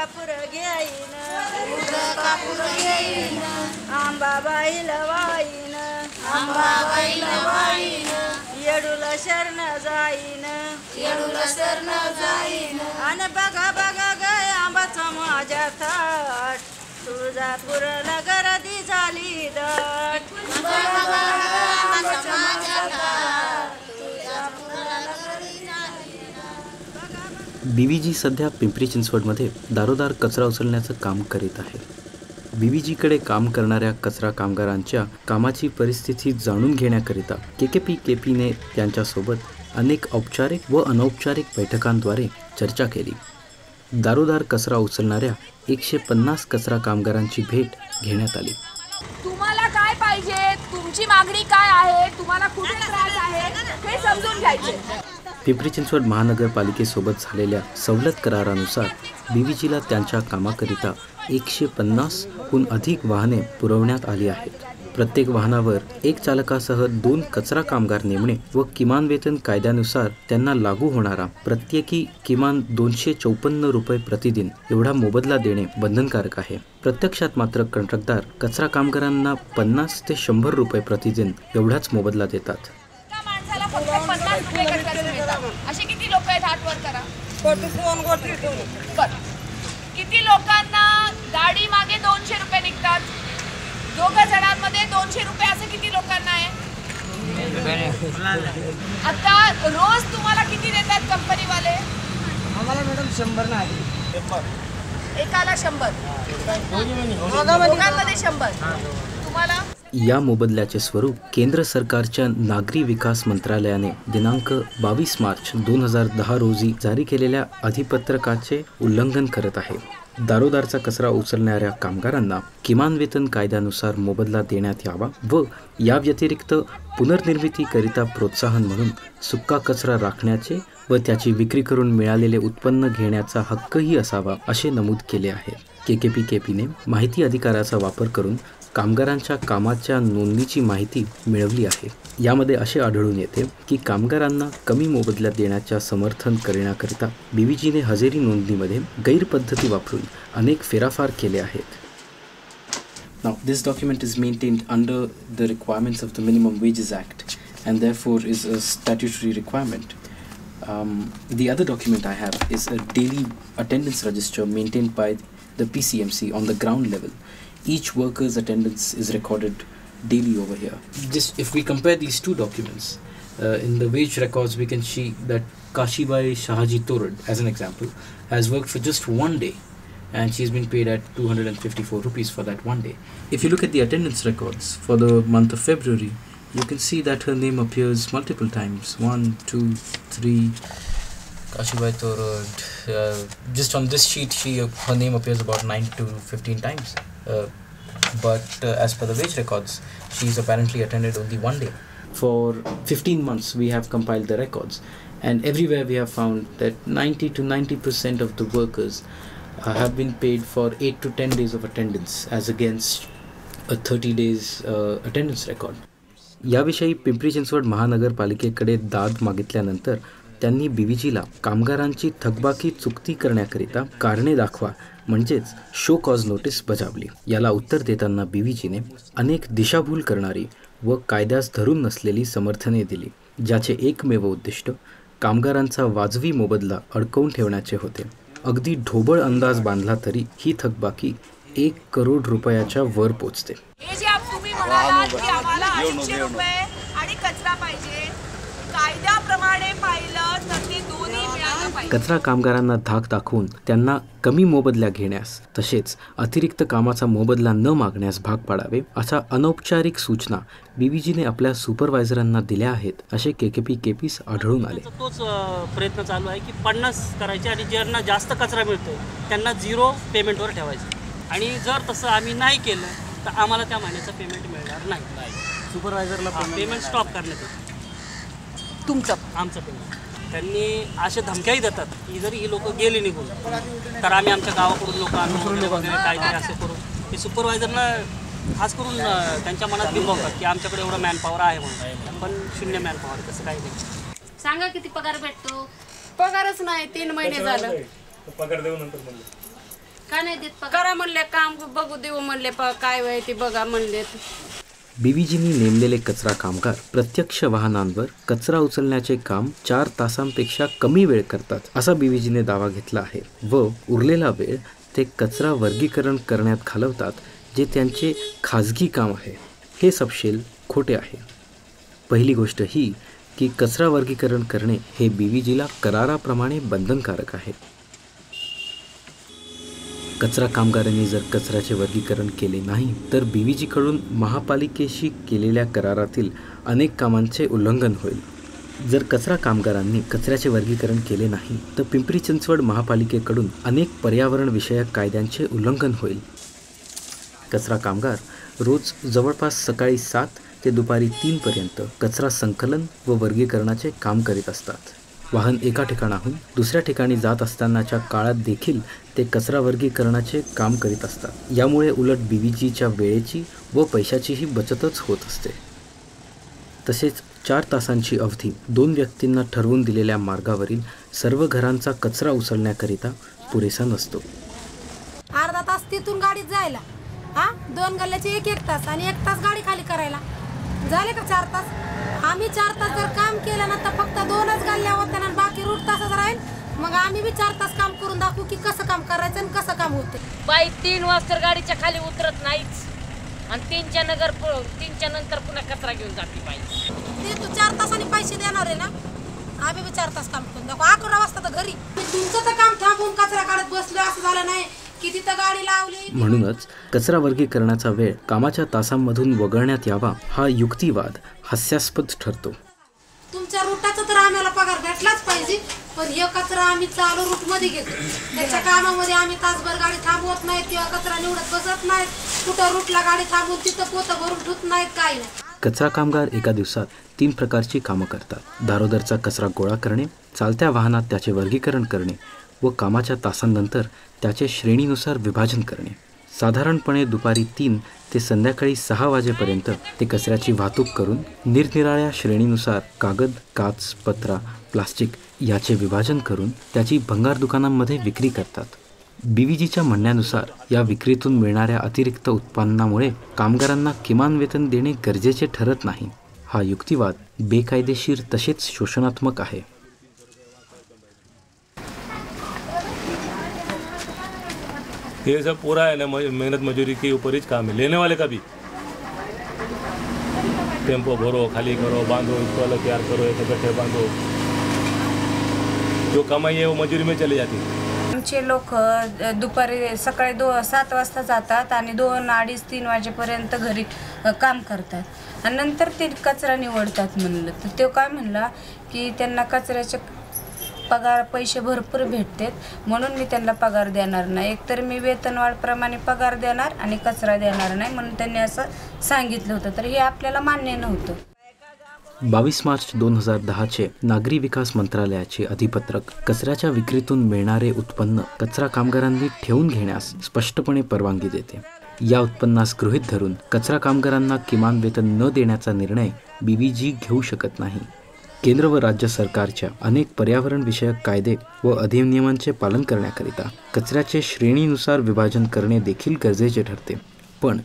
कापूर घेईन आंबाबाईला वाईन येडूला शरण जाईन आणि बघा बघा गय आंबाचा माझ्या थाट तुळजापूरला गर्दी झाली दाट बीव्हीजी सध्या पिंपरी चिंचवडमध्ये दारोदार कचरा उचलण्याचं काम करीत आहे. बीव्हीजीकडे काम करणाऱ्या कचरा कामगारांच्या कामाची परिस्थिती जाणून घेण्याकरिता केकेपीने त्यांच्यासोबत अनेक औपचारिक व अनौपचारिक बैठकांद्वारे चर्चा केली. दारोदार कचरा उचलणाऱ्या 150 कचरा कामगारांची भेट घेण्यात आली. तुम्हाला काय पाहिजे, तुमची मागणी काय आहे, तुम्हाला कुठे त्रास आहे हे समजून घ्यायचे. पिंपरी चिंचवड महानगरपालिकेसोबत झालेल्या सवलत करारानुसार बीव्हीजीला त्यांच्या कामाकरिता 150हून अधिक वाहने पुरवण्यात आली आहेत. प्रत्येक वाहनावर एक चालकासह 2 कचरा कामगार नेमणे व किमान वेतन कायद्यानुसार त्यांना लागू होणारा प्रत्येकी किमान 254 रुपये प्रतिदिन एवढा मोबदला देणे बंधनकारक आहे. प्रत्यक्षात मात्र कंत्राटदार कचरा कामगारांना 50 ते 100 रुपये प्रतिदिन एवढाच मोबदला देतात. फक्त 50 रुपये असे किती लोक आहेत? हात वर करा. किती लोकांना गाडी मागे 200 रुपये निघतात? 2 जणांमध्ये 200 रुपये असे किती लोकांना आहे? आता रोज तुम्हाला किती देतात कंपनीवाले? आम्हाला मॅडम 100 नाही. एकाला 100, दोघांमध्ये 100. तुम्हाला या मोबदल्याचे स्वरूप केंद्र सरकारच्या नागरी विकास मंत्रालयाने दिनांक 22 मार्च 2010 रोजी जारी केलेल्या अधिपत्रकाचे उल्लंघन करत आहे. दारोदारचा कचरा उचलणाऱ्या कामगारांना किमान वेतन कायद्यानुसार मोबदला देण्यात यावा व या व्यतिरिक्त पुनर्निर्मितीकरिता प्रोत्साहन म्हणून सुक्का कचरा राखण्याचे व त्याची विक्री करून मिळालेले उत्पन्न घेण्याचा हक्कही असावा असे नमूद केले आहे. केकेपीने माहिती अधिकाराचा वापर करून कामगारांच्या कामाच्या नोंदणीची माहिती मिळवली आहे. यामध्ये असे आढळून येते की कामगारांना कमी मोबदला देण्याच्या समर्थन करण्याकरिता बीव्हीजीने हजेरी नोंदणीमध्ये गैरपद्धती वापरून अनेक फेराफार केले आहेत. Now, this document is maintained under the requirements of the Minimum Wages Act and therefore is a statutory requirement. The other document I have is a daily attendance register maintained by the PCMC on the ground level. Each worker's attendance is recorded daily over here. If we compare these two documents, in the wage records we can see that Kashibai Shahaji Torad, as an example, has worked for just one day and she's been paid at 254 rupees for that one day. If you look at the attendance records for the month of February, you can see that her name appears multiple times. 1, 2, 3. Kashibai Torad. Just on this sheet, her name appears about 9 to 15 times. But as per the wage records, she's apparently attended only one day. For 15 months, we have compiled the records, and everywhere we have found that 90 to 90% of the workers have been paid for 8 to 10 days of attendance, as against a 30 days attendance record. याविषयी पिंपरी चिंचवड महानगरपालिकेकडे दाद मागितल्यानंतर त्यांनी बीव्हीजीला कामगारांची थकबाकी चुकती करण्याकरिता कारणे दाखवा म्हणजेच शो कॉज नोटीस बजावली. याला उत्तर देताना बीव्हीजीने अनेक दिशाभूल करणारी व कायद्यास धरून नसलेली समर्थने दिली, ज्याचे एकमेव उद्दिष्ट कामगारांचा वाजवी मोबदला अडकवून ठेवण्याचे होते. अगदी ढोबळ अंदाज बांधला तरी ही थकबाकी 1 करोड रुपयाच्या वर पोचते. हे जे तुम्ही म्हणालात की आम्हाला 800 रुपये आणि कचरा पाहिजे, कायद्याप्रमाणे पाहिलं तर ते दोन्ही मिळालं पाहिजे. कचरा कामगारांना धाक दाखवून त्यांना कमी मोबदला घेण्यास तसेच अतिरिक्त कामाचा मोबदला न मागण्यास भाग पाडावे अशा अनौपचारिक सूचना बीव्हीजीने आपल्या सुपरवायझरांना दिल्या आहेत असे केपीस आढळून आले. तोच प्रयत्न चालू आहे की 50 करायचे आणि ज्यांना जास्त कचरा मिळतो त्यांना 0 पेमेंटवर ठेवायचं. आणि जर तसं आम्ही नाही केलं तर आम्हाला त्या महिन्याचं पेमेंट मिळणार नाही. सुपरवायझरला पेमेंट स्टॉप करण्यात येतं. तुमचं आमचं पेमेंट त्यांनी अशा धमक्याही देतात की जर ही लोक गेली निघून तर आम्ही आमच्या गावाकडून लोक आणून वगैरे काहीतरी असं करू. हे सुपरवायझरला खास करून त्यांच्या मनात बिंबवतात की आमच्याकडे एवढं मॅनपॉवर आहे म्हणून, पण 0 मॅनपॉवर तसं काही नाही. सांगा किती पगार भेटतो? पगारच नाही, 3 महिने झालं. पगार देऊ नंतर म्हणलं काय नाही देत पगार. करा म्हणले काम बघू देऊ म्हणले काय वय ते बघा म्हणले. बीव्हीजींनी नेमलेले कचरा कामगार प्रत्यक्ष वाहनांवर कचरा उचलण्याचे काम 4 तासांपेक्षा कमी वेळ करतात असा बीव्हीजीने दावा घेतला आहे व उरलेला वेळ ते कचरा वर्गीकरण करण्यात घालवतात, जे त्यांचे खाजगी काम आहे. हे सपशेल खोटे आहे. पहिली गोष्ट ही की कचरा वर्गीकरण करणे हे बीव्हीजीला कराराप्रमाणे बंधनकारक आहे. कचरा कामगारांनी जर कचऱ्याचे वर्गीकरण केले नाही तर बीव्हीजीकडून महापालिकेशी केलेल्या करारातील अनेक कामांचे उल्लंघन होईल. जर कचरा कामगारांनी कचऱ्याचे वर्गीकरण केले नाही तर पिंपरी चिंचवड महापालिकेकडून अनेक पर्यावरणविषयक कायद्यांचे उल्लंघन होईल. कचरा कामगार रोज जवळपास सकाळी 7 ते दुपारी 3 पर्यंत कचरा संकलन व वर्गीकरणाचे काम करीत असतात. वाहन एका ठिकाणाहून दुसऱ्या ठिकाणी जात असतानाच्या काळात देखील ते कचरा वर्गीकरणाचे काम करीत असतात. यामुळे उलट बीव्हीजीच्या वेळेची व पैशाचीही बचतच होत असते. तसेच 4 तासांची अवधी 2 व्यक्तींना ठरवून दिलेल्या मार्गावरील सर्व घरांचा कचरा उचलण्याकरिता पुरेसा नसतो. अर्धा तास तिथून गाडीत जायला, 2 गल्ल्याचे 1 तास आणि 1 तास गाडी खाली करायला झाले का 4 तास. आम्ही 4 तास जर काम केलं ना तर फक्त 2च गल्ल्या होत्या आणि बाकी रूट तासच राहील. मग आम्ही बी 4 तास काम करून दाखवू की कसं काम करायचं आणि कसं काम होते. बाई 3 वाजता गाडीच्या खाली उतरत नाहीच आणि 3च्या नंतर पुन्हा कचरा घेऊन जाते बाई. ते तू 4 तासांनी पैसे देणार आहे ना. आम्ही बी 4 तास काम करून दाखवू. 11 वाजता तर घरी. तुमचं तर काम थांबून कचरा काढत बसलो असं झालं नाही की तिथं गाडी लावली. म्हणूनच कचरा वर्गीकरणाचा वेळ कामाच्या तासांमधून वगळण्यात यावा हा युक्तिवाद हास्यास्पद ठरतो. तुमच्या रूटाचा तर आम्हाला पगार भेटलाच पाहिजे, पण हे कचरा आम्ही चालू रूटमध्ये घेतो. त्याच्या कामामध्ये आम्ही तासभर गाडी थांबवत नाहीत किंवा कचरा निवडत बसत नाहीत. कुठं रूटला गाडी थांबवून तिथं पोतं भरून ठेवत नाहीत, काही नाही. कचरा कामगार एका दिवसात 3 प्रकारची कामं करतात. दारोदरचा कचरा गोळा करणे, चालत्या वाहनात त्याचे वर्गीकरण करणे व कामाच्या तासांनंतर त्याचे श्रेणीनुसार विभाजन करणे. साधारणपणे दुपारी 3 ते संध्याकाळी 6 वाजेपर्यंत ते कचऱ्याची वाहतूक करून निरनिराळ्या श्रेणीनुसार कागद, काच, पत्रा, प्लास्टिक याचे विभाजन करून त्याची भंगार दुकानांमध्ये विक्री करतात. बीव्हीजीच्या म्हणण्यानुसार या विक्रीतून मिळणाऱ्या अतिरिक्त उत्पन्नामुळे कामगारांना किमान वेतन देणे गरजेचे ठरत नाही. हा युक्तिवाद बेकायदेशीर तसेच शोषणात्मक आहे. ये सब पूरा है ना मेहनत मजदूरी के ऊपर ही काम है. लेने वाले का भी टेम्पो भरो, खाली करो, बांधो, इसको अलग तैयार करो, एक गड्ढे बांधो. जो कमाई है वो मजूरी में चली जाती है. आमचे लोक दुपारी सकाळी 7 वाजता जातात आणि 2, 2:30, 3 वाजेपर्यंत घरी काम करतात आणि नंतर ते कचरा निवडतात. म्हणलं तर तो काय म्हणला की त्यांना कचऱ्याचे पगार पैसे भरपूर भेटतात म्हणून मी त्यांना पगार देणार नाही. एकतर मी वेतनवाढप्रमाणे पगार देणार आणि कचरा देणार नाही म्हणून त्यांनी असं सांगितलं होतं. तर हे आपल्याला मान्य नव्हतं. 22 मार्च 2010चे नागरी विकास मंत्रालयाचे अधिपत्रक कचऱ्याच्या विक्रीतून मिळणारे उत्पन्न कचरा कामगारांनी ठेवून घेण्यास स्पष्टपणे परवानगी देते. या उत्पन्नास गृहीत धरून कचरा कामगारांना किमान वेतन न देण्याचा निर्णय बीव्हीजी घेऊ शकत नाही. केंद्र व राज्य सरकारच्या अनेक पर्यावरणविषयक कायदे व अधिनियमांचे पालन करण्याकरिता कचऱ्याचे श्रेणीनुसार विभाजन करणे देखील गरजेचे ठरते. पण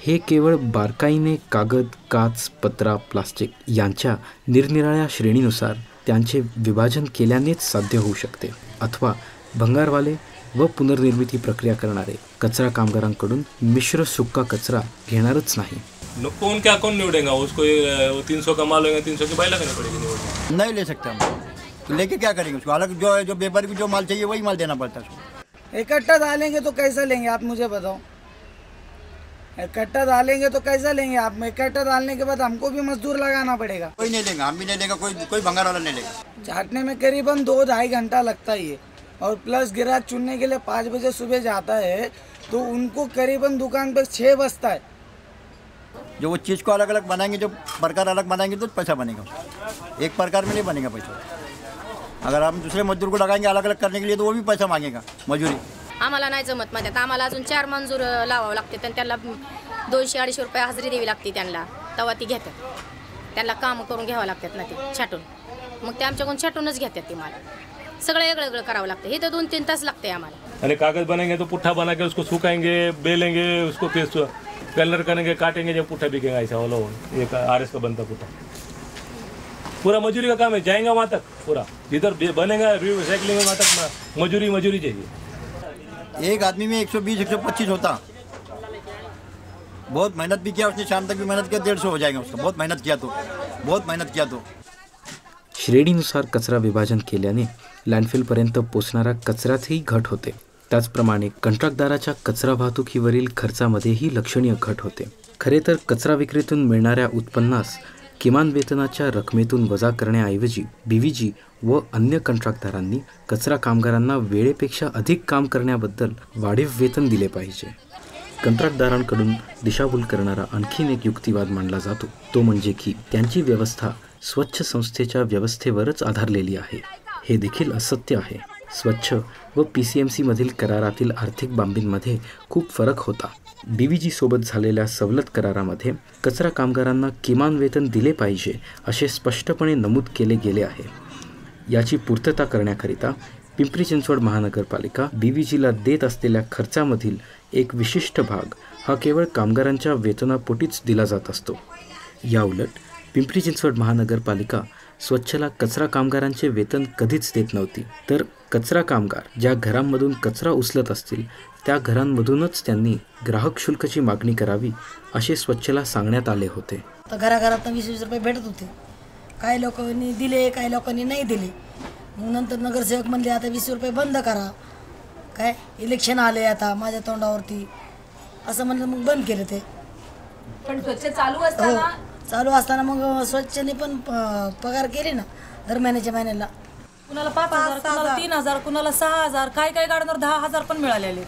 हे केवळ बारकाईने कागद, काच, पत्रा, प्लास्टिक यांच्या निरनिराळ्या श्रेणीनुसार त्यांचे विभाजन केल्यानेच साध्य होऊ शकते. अथवा भंगारवाले व पुनर्निर्मिती प्रक्रिया करणारे कचरा कामगारांकडून मिश्र सुक्का कचरा घेणारच नाही. कौन क्या कौन निवडेगा उसको. 300 का माल होगा 300 की बाइला करनी पड़ेगी. निवड़ नहीं ले सकते हम. तो लेके क्या करेंगे उसको. अलग जो व्यापारी को जो माल चाहिए वही माल देना पड़ता है उसको. इकट्ठा डालेंगे तो कैसा लेंगे आप मुझे बताओ. इकट्ठा डालेंगे तो कैसा लेंगे आप. इकट्ठा डालने के बाद हमको भी मजदूर लगाना पड़ेगा. कोई नहीं लेगा, हम भी नहीं लेगा, कोई भंगार वाला नहीं लेगा. चाटने में करीबन 2-2.5 घंटा लगता है और प्लस ग्राहक चुनने के लिए 5 बजे सुबह जाता है तो उनको करीबन दुकान पर 6 बजता है. जो वो चीज़ को अलग अलग बनाएंगे, जो प्रकार अलग बनाएंगे तो पैसा बनेगा. एक प्रकार में नहीं बनेगा पैसा. अगर हम दूसरे मजदूर को लगाएंगे अलग अलग करने के लिए तो वो भी पैसा मांगेगा मजूरी. आम्हाला नाही जमत माझ्यात. आम्हाला अजून 4 मंजूर लावावं लागते आणि त्यांना 200-250 रुपये हजेरी द्यावी लागते. त्यांना तेव्हा ती घेतात. त्यांना काम करून घ्यावं लागतात ना ते छाटून. मग ते आमच्याकडून छाटूनच घेतात ते माल. सगळं वेगळं करावं लागतं. हे तर 2-3 तास लागते आम्हाला. यानी कागज़ बनेंगे तो पुट्ठा बना के उसको सुखाएंगे, बेलेंगे, उसको फिर कलर करेंगे, काटेंगे, जब पुट्ठा बिकेगा ऐसा वाला हो। ये RS का बनता पुट्ठा पूरा मजूरी का काम है, जाएगा वहाँ तक पूरा, जिधर बनेगा रिसाइकलिंग वहाँ तक मजूरी चाहिए। एक आदमी में 120-125 होता। बहुत मेहनत भी किया उसने, शाम तक भी मेहनत किया, 150 हो जाएगा उसका। बहुत मेहनत किया तो श्रेणीनुसार कचरा विभाजन केल्याने लँडफिलपर्यंत पोचणाऱ्या कचऱ्यातही घट होते. त्याचप्रमाणे कंत्राटदाराच्या कचरा वाहतुकीवरील खर्चामध्येही लक्षणीय घट होते. खरे तर कचरा विक्रीतून मिळणाऱ्या उत्पन्नास किमान वेतनाच्या रकमेतून वजा करण्याऐवजी BVG व अन्य कंत्राटदारांनी कचरा कामगारांना वेळेपेक्षा अधिक काम करण्याबद्दल वाढीव वेतन दिले पाहिजे. कंत्राटदारांकडून दिशाभूल करणारा आणखीन एक युक्तिवाद मांडला जातो, तो म्हणजे की त्यांची व्यवस्था स्वच्छ संस्थेच्या व्यवस्थेवरच आधारलेली आहे. हे देखील असत्य आहे. स्वच्छ व PCMC मधील करारातील आर्थिक बाबींमध्ये खूप फरक होता. BVG सोबत झालेल्या सवलत करारामध्ये कचरा कामगारांना किमान वेतन दिले पाहिजे असे स्पष्टपणे नमूद केले गेले आहे. याची पूर्तता करण्याकरिता पिंपरी चिंचवड महानगरपालिका BVGला देत असलेल्या खर्चामधील एक विशिष्ट भाग हा केवळ कामगारांच्या वेतनापोटीच दिला जात असतो. याउलट पिंपरी चिंचवड महानगरपालिका स्वच्छला कचरा कामगारांचे वेतन कधीच देत नव्हती. तर कचरा कामगार ज्या घरांमधून कचरा उचलत असतील त्या घरांमधूनच त्यांनी ग्राहक शुल्काची मागणी करावी असे स्वच्छला सांगण्यात आले होते. तर घराघरात 20-20 रुपये भेटत होते. काही लोकांनी दिले, काही लोकांनी नाही दिले. मग नंतर नगरसेवक म्हणले आता 20 रुपये बंद करा, काय इलेक्शन आले आता माझ्या तोंडावरती, असं म्हणलं. मग बंद केलं ते. पण स्वच्छ चालू असताना मग स्वच्छने पण पगार केले ना दर महिन्याला. कुणाला 5,000, कुणाला 3,000, कुणाला 6,000, काय गाड्यांवर 10,000 पण मिळालेले.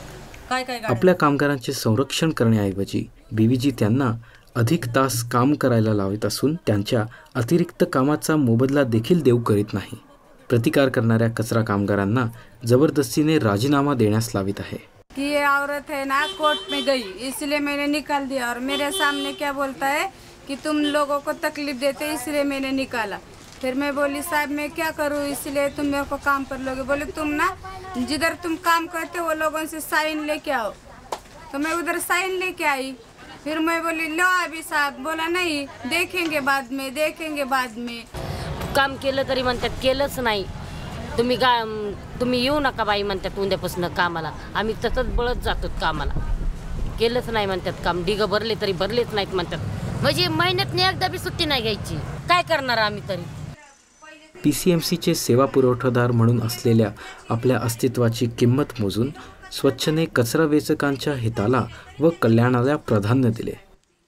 काय आपल्या कामगारांचे संरक्षण करण्याऐवजी BVG त्यांना अधिक तास काम करायला लावत असून त्यांच्या अतिरिक्त कामाचा मोबदला देखील देऊ करीत नाही. प्रतिकार करणाऱ्या कचरा कामगारांना जबरदस्तीने राजीनामा देण्यास लावित आहे. कि ये औरत है ना कोर्ट में गई, इसलिए मैंने निकाल दिया. और मेरे सामने क्या बोलता है कि तुम लोगों को तकलीफ देते इसलिए मैंने निकाला. फिर मैं बोली साहब मैं क्या करूँ, इसलिए तुम मेरे को काम कर लोगे. बोले तुम ना जिधर तुम काम करते वो लोगों से साइन लेके आओ. तो मैं उधर साइन लेके आई. फिर मैं बोली लो अभी साहब. बोला नहीं, देखेंगे बाद में. काम केलं तरी म्हणतात केलंच नाही, तुम्ही येऊ नका बाई म्हणतात उद्यापासून कामाला. आम्ही तसंच बळत जातो कामाला. केलंच नाही म्हणतात काम. डिगं भरले तरी भरलेच नाहीत म्हणतात. म्हणजे महिन्यातून एकदा बी सुट्टी नाही घ्यायची. काय करणार आम्ही तरी. PCMCचे सेवा पुरवठादार म्हणून असलेल्या आपल्या अस्तित्वाची किंमत मोजून स्वच्छने कचरा वेचकांच्या हिताला व कल्याणाला प्राधान्य दिले.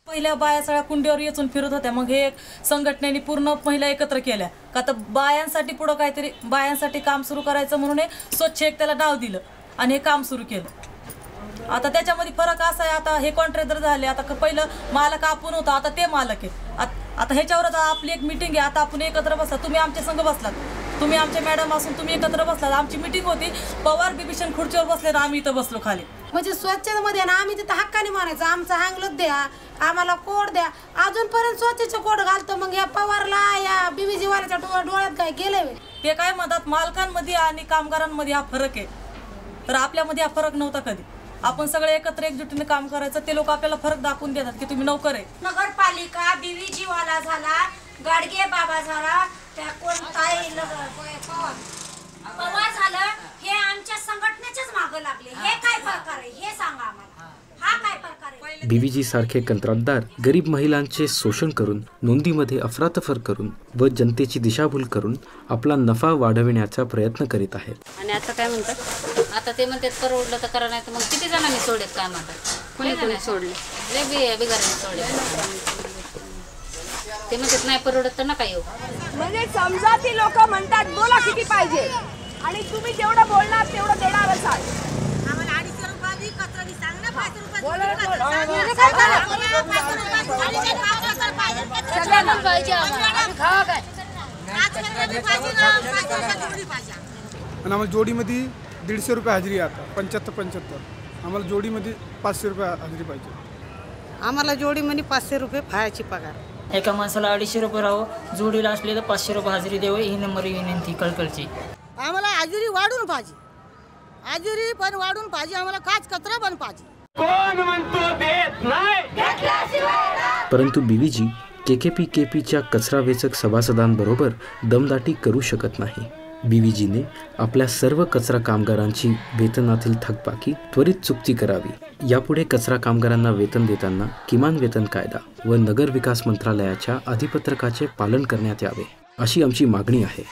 पहिल्या बाया सगळ्या कुंडीवर येचून फिरत होत्या. मग हे संघटनेने पूर्ण महिला एकत्र केल्या का तर बायांसाठी पुढं काहीतरी बायांसाठी काम सुरू करायचं म्हणून हे स्वच्छ एक त्याला नाव दिलं आणि हे काम सुरू केलं. आता त्याच्यामध्ये फरक असा आहे, आता हे कॉन्ट्रॅक्टर झाले. आता पहिलं मालक आपण होता, आता ते मालक आहे. आता ह्याच्यावर आपली एक मीटिंग आहे. आता आपण एकत्र बसला, तुम्ही आमच्या संघ बसलात, तुम्ही आमचे मॅडम असून तुम्ही एकत्र बसलात. आमची मीटिंग होती, पवार बिभीषण खुर्चीवर बसले ना आम्ही इथं बसलो खाली. म्हणजे स्वच्छतेमध्ये ना आम्ही तिथं हक्काने म्हणायचं आमचं हँगलत द्या, आम्हाला कोड द्या. अजूनपर्यंत स्वच्छचं कोड घालतो. मग या पवारला या BVG वाल्याच्या डोळ्यात काय गेलंय. ते काय म्हणतात मालकांमध्ये आणि कामगारांमध्ये हा फरक आहे. तर आपल्यामध्ये हा फरक नव्हता कधी. आपण सगळे एकत्र एकजुटीने काम करायचं. ते लोक आपल्याला फरक दाखवून देतात की तुम्ही नोकर आहे. नगरपालिका BVG वाला झाला, गाडगे बाबा झाला, त्या कोणताही पवार झालं, हे आमच्या संघटनेच्याच मागं लागले. हे काय प्रकार आहे हे सांगा आम्हाला. हा काय प्रकार आहे. BVG सारखे कंत्राटदार गरीब महिलांचे शोषण करून, नोंदीमध्ये अफरातफर करून व जनतेची दिशाभूल करून आपला नफा वाढविण्याचा प्रयत्न करीत आहेत. आणि आता काय म्हणतात, आता ते म्हणतात परवडलं तर करा, नाही तर मग किती जणांनी सोडलेत काय म्हणतात. कोणी सोडले, बिगारांनी सोडले. ते म्हणतात नाही परवडत तर नका येऊ. म्हणजे समजा ती लोक म्हणतात बोला किती पाहिजे आणि तुम्ही जेवढं बोलणार तेवढं देणारच आहे. आम्हाला 250 रुपये कचरा सांग ना. 5 रुपये आणि आम्हाला जोडीमध्ये 150 रुपये हजेरी आता 75. आम्हाला जोडीमध्ये 500 रुपये हजेरी पाहिजे. आम्हाला जोडीमध्ये 500 रुपये फायाची पगार. एका माणसाला 250 रुपये राहावं, जोडीला असले तर 500 रुपये हजेरी द्यावं. ही नंबर विनंती कळकळची. आम्हाला हजेरी वाढून पाहिजे. हाजिरी पण वाढून पाहिजे आम्हाला, काच कचरा पण पाहिजे. कोण म्हणतो देत नाही. परंतु बीव्हीजी केकेपीच्या कचरा वेचक सभासदांबरोबर दमदाटी करू शकत नाही. बीव्हीजीने आपल्या सर्व कचरा कामगारांची वेतनातील थकबाकी त्वरित चुकती करावी. यापुढे कचरा कामगारांना वेतन देताना किमान वेतन कायदा व नगर विकास मंत्रालयाच्या अधिपत्रकाचे पालन करण्यात यावे, अशी आमची मागणी आहे.